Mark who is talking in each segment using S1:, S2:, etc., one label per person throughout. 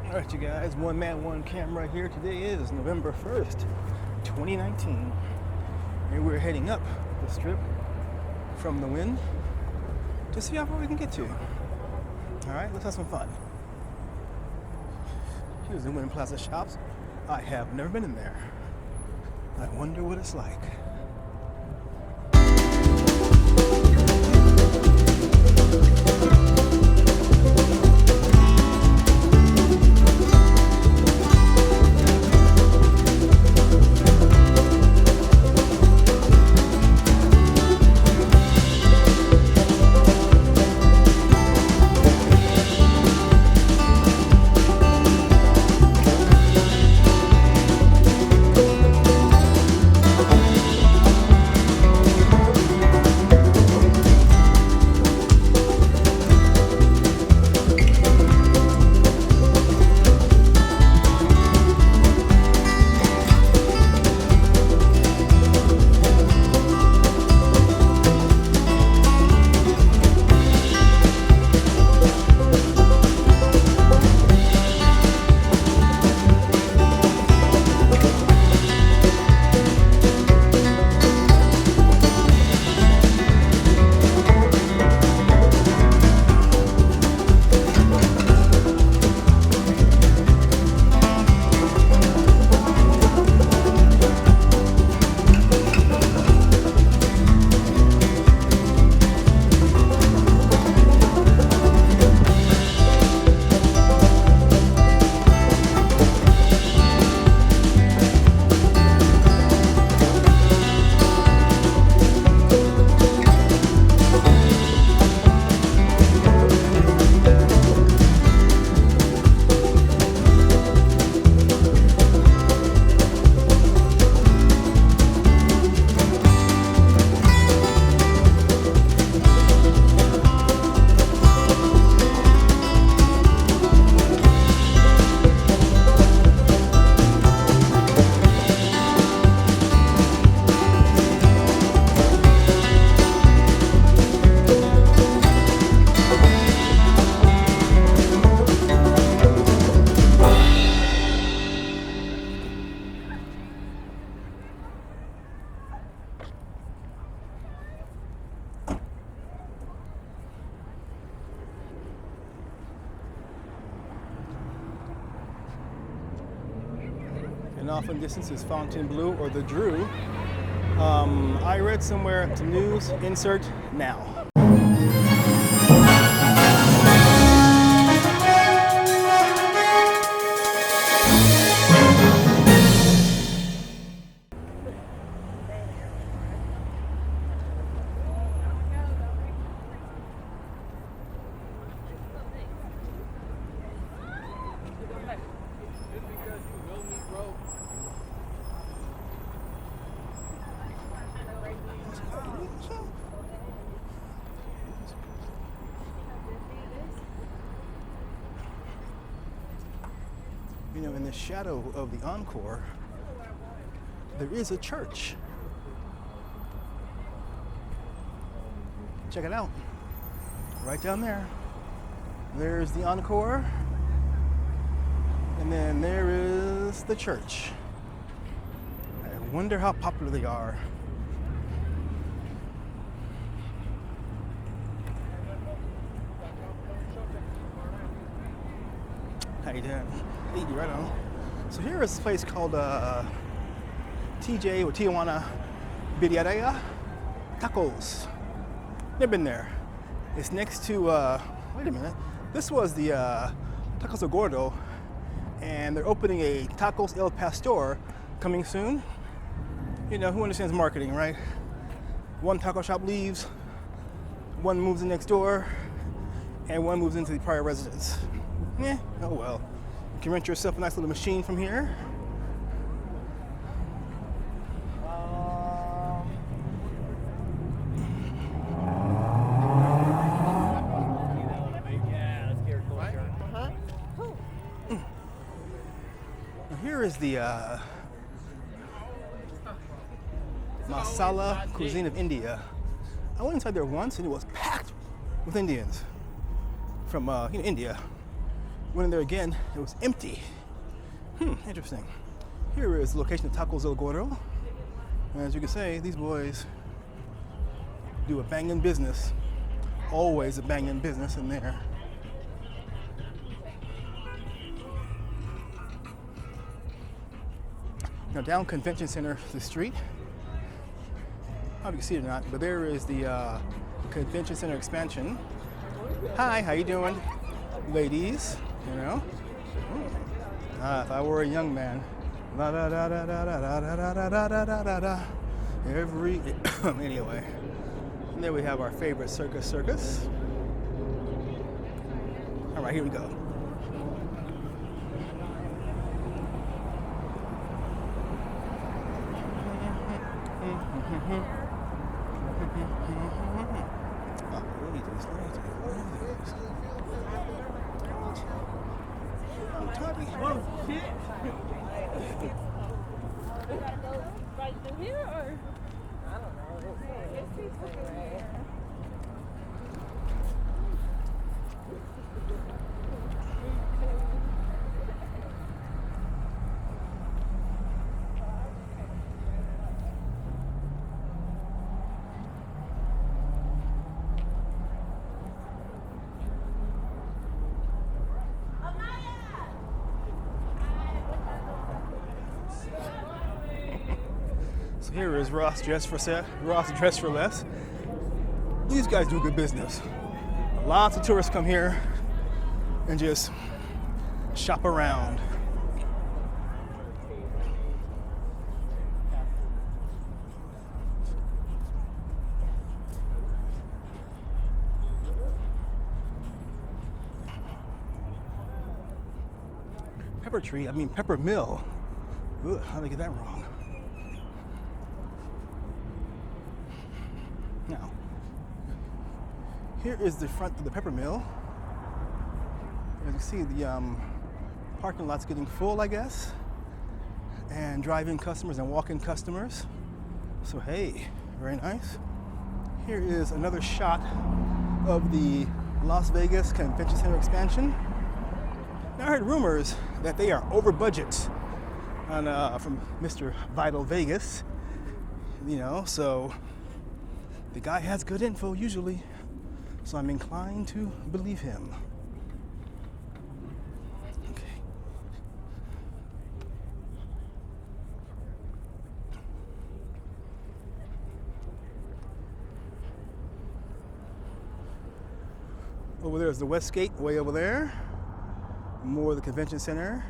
S1: Alright, you guys, one man, one camera here. Today is November 1st, 2019. And we're heading up the strip from the Wynn to see how far we can get to. Alright, let's have some fun. Here's the Wynn Plaza Shops. I have never been in there. I wonder what it's like. And off in distance is Fontainebleau or the Drew. I read somewhere to news, insert now. You know, in the shadow of the Encore, there is a church. Check it out. Right down there. There's the Encore. And then there is the church. I wonder how popular they are. How you doing? Hey, right on. So here is this place called TJ or Tijuana Birria Tacos. Never been there. It's next to, wait a minute. This was the Tacos El Gordo, and they're opening a Tacos El Pastor coming soon. You know, who understands marketing, right? One taco shop leaves, one moves in next door, and one moves into the prior residence. Oh well. You can rent yourself a nice little machine from here. Here is the masala cuisine of India. I went inside there once and it was packed with Indians from India. Went in there again, it was empty. Interesting. Here is the location of Tacos El Gordo. And as you can see, these boys do a banging business. Always a banging business in there. Now down Convention Center, the street. I don't know if you can see it or not, but there is the Convention Center expansion. Hi, how you doing? Ladies, you know? If I were a young man. La da da da da da da da da da da da da. Every anyway. And there we have our favorite Circus Circus. All right, here we go.
S2: Oh shit! We gotta go right through here, or I don't know.
S1: So here is Ross Dress for Less. These guys do good business. Lots of tourists come here and just shop around. Pepper Mill. Ugh, how did I get that wrong? Now, here is the front of the Pepper Mill. As you see, the parking lot's getting full, I guess, and drive-in customers and walk-in customers. So hey, very nice. Here is another shot of the Las Vegas Convention Center expansion. Now, I heard rumors that they are over budget from Mr. Vital Vegas, you know, so the guy has good info usually, so I'm inclined to believe him. Okay. Over there is the West Gate, way over there. More of the convention center.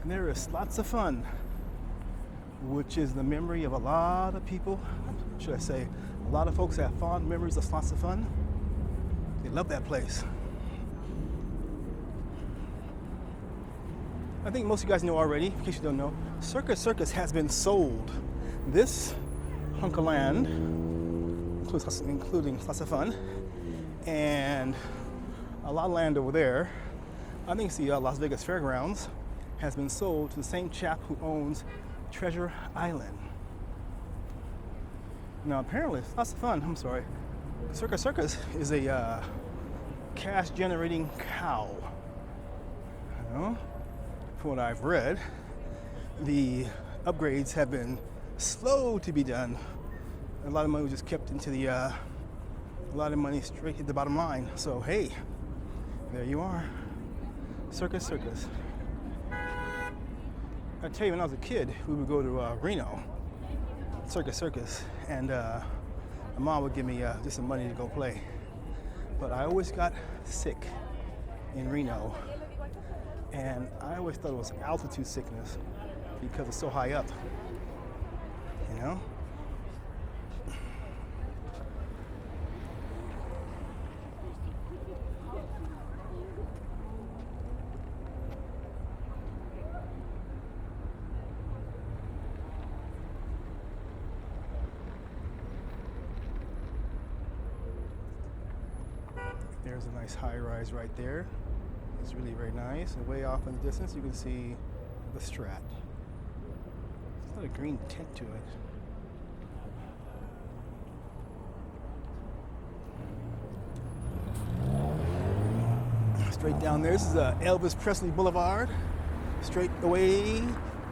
S1: And there is lots of fun, which is the memory of a lot of people. Should I say, a lot of folks have fond memories of lots of fun. They love that place. I think most of you guys know already, in case you don't know, Circus Circus has been sold. This hunk of land, including lots of fun, and a lot of land over there. I think it's the Las Vegas Fairgrounds. has been sold to the same chap who owns Treasure Island. Now apparently, it's lots of fun. I'm sorry. Circus Circus is a cash-generating cow. You know, from what I've read, the upgrades have been slow to be done. A lot of money was just kept into the, a lot of money straight hit the bottom line. So hey, there you are, Circus Circus. I tell you, when I was a kid, we would go to Reno, Circus Circus, and my mom would give me just some money to go play. But I always got sick in Reno, and I always thought it was altitude sickness because it's so high up, you know? There's a nice high rise right there. It's really very nice. And way off in the distance, you can see the Strat. It's got a green tint to it. Straight down there, this is Elvis Presley Boulevard. Straight away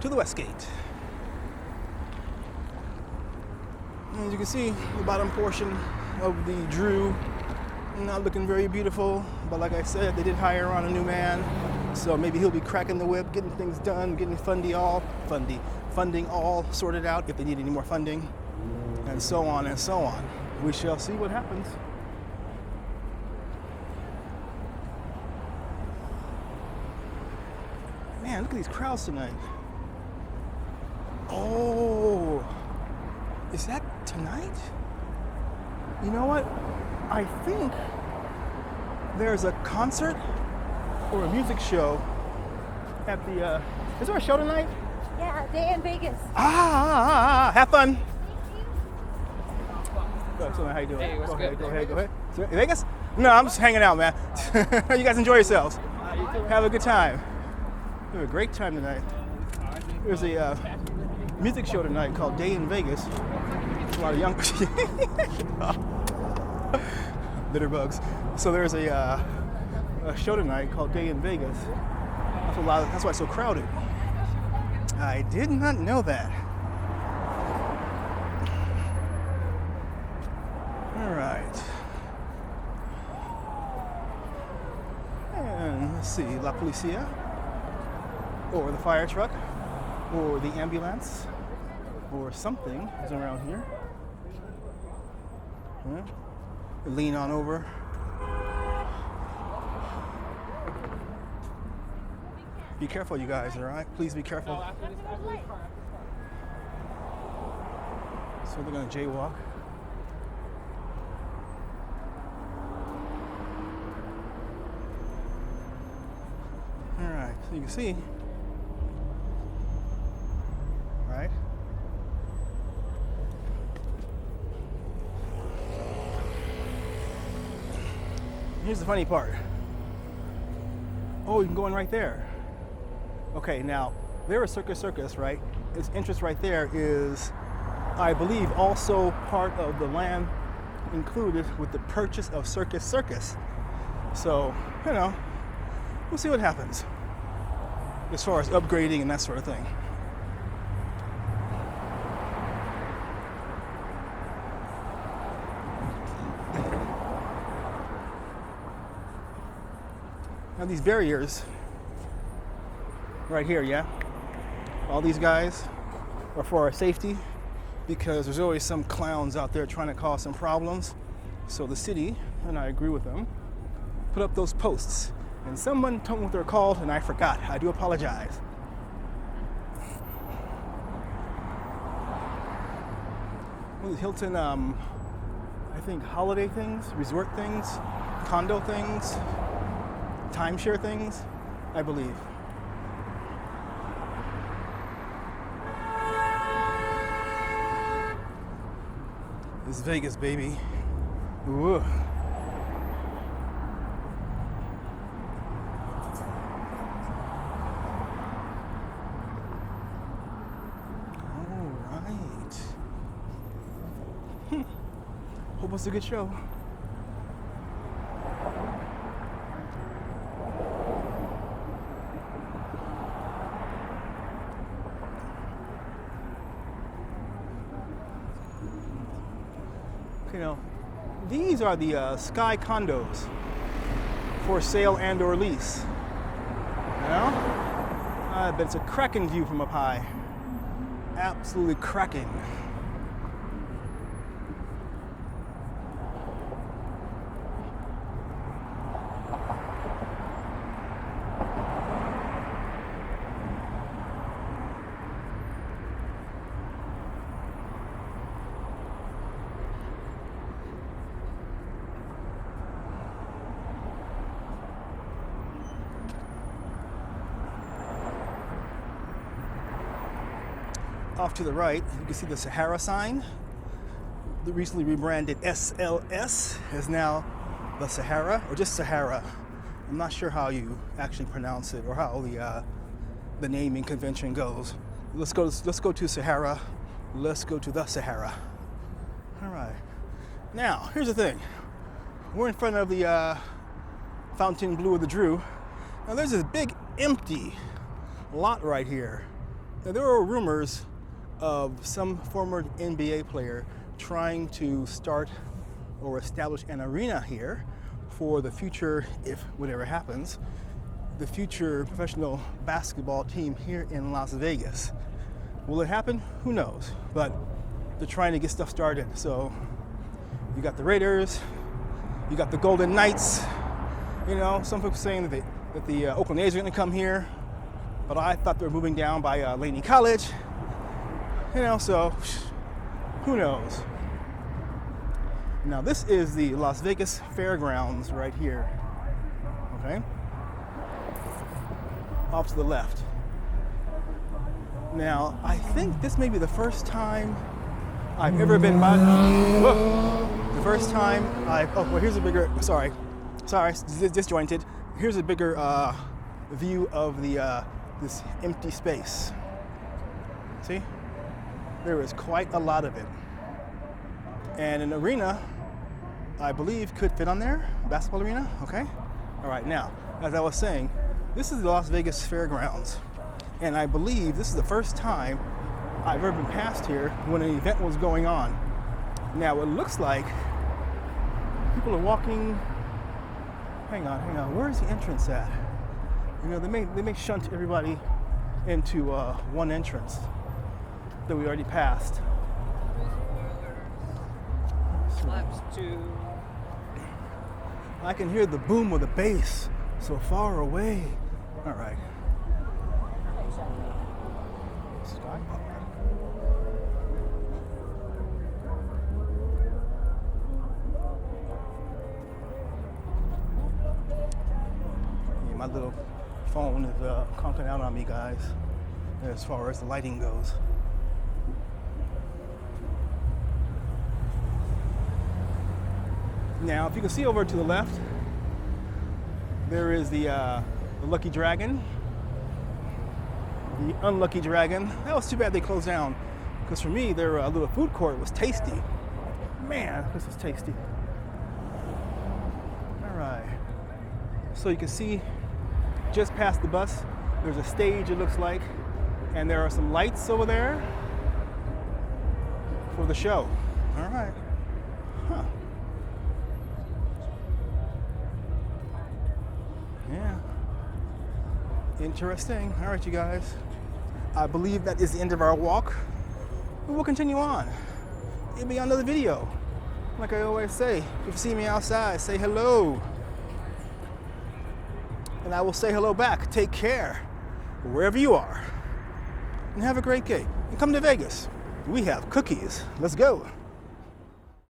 S1: to the West Gate. And as you can see, the bottom portion of the Drew, not looking very beautiful, but like I said, they did hire on a new man, so maybe he'll be cracking the whip, getting things done, getting funding all sorted out if they need any more funding, and so on and so on. We shall see what happens. Man, look at these crowds tonight. Oh, is that tonight? You know what? I think there's a concert or a music show at the, is there a show tonight?
S2: Yeah, day in Vegas.
S1: Have fun. So how you doing?
S3: Hey, what's good?
S1: Go ahead. So, Vegas? No, I'm just hanging out, man. You guys enjoy yourselves. Have a good time. We have a great time tonight. There's a music show tonight called Day in Vegas. A lot of young bitterbugs. So there's a show tonight called Day in Vegas. That's why it's so crowded. I did not know that. All right. And let's see, La Policia, or the fire truck, or the ambulance, or something is around here. Yeah. Lean on over. Be careful, you guys, all right? Please be careful. So they're gonna jaywalk. All right, so you can see, right? Here's the funny part. Oh, you can go in right there. Okay, now, there is Circus Circus, right? Its entrance right there is, I believe, also part of the land included with the purchase of Circus Circus. So, you know, we'll see what happens as far as upgrading and that sort of thing. Now these barriers right here, yeah? All these guys are for our safety because there's always some clowns out there trying to cause some problems. So the city, and I agree with them, put up those posts. And someone told me what they're called and I forgot. I do apologize. What is Hilton, I think holiday things, resort things, condo things, timeshare things, I believe. This is Vegas, baby. Ooh. Hope it's a good show. You know, these are the sky condos for sale and or lease. You know? I bet it's a cracking view from up high. Absolutely cracking. Off to the right, you can see the Sahara sign. The recently rebranded SLS is now the Sahara, or just Sahara. I'm not sure how you actually pronounce it or how the naming convention goes. Let's go to Sahara. Let's go to the Sahara. All right. Now, here's the thing. We're in front of the Fountain Blue of the Drew. Now, there's this big empty lot right here. Now, there are rumors of some former NBA player trying to start or establish an arena here for the future, if whatever happens, the future professional basketball team here in Las Vegas. Will it happen? Who knows? But they're trying to get stuff started. So you got the Raiders, you got the Golden Knights. You know, some folks saying that the Oakland A's are going to come here, but I thought they were moving down by Laney College. You know, so who knows? Now this is the Las Vegas Fairgrounds right here. Okay? Off to the left. Now, I think this may be the first time I've ever been by. Whoa, the first time well, here's a bigger, sorry, disjointed. Here's a bigger view of this empty space. See? There is quite a lot of it. And an arena, I believe, could fit on there. Basketball arena, okay? All right, now, as I was saying, this is the Las Vegas Fairgrounds. And I believe this is the first time I've ever been past here when an event was going on. Now, it looks like people are walking. Hang on, where's the entrance at? You know, they may shunt everybody into one entrance that we already passed.
S3: Laps 2.
S1: I can hear the boom of the bass so far away. All right. Yeah, my little phone is conking out on me, guys, as far as the lighting goes. Now, if you can see over to the left, there is the Lucky Dragon, the Unlucky Dragon. That was too bad they closed down, because for me, their little food court was tasty. Man, this was tasty. All right. So you can see just past the bus, there's a stage, it looks like, and there are some lights over there for the show. All right. Huh. Yeah. Interesting. All right, you guys. I believe that is the end of our walk. But we'll continue on. It'll be another video. Like I always say, if you see me outside, say hello. And I will say hello back. Take care, wherever you are. And have a great day. And come to Vegas. We have cookies. Let's go.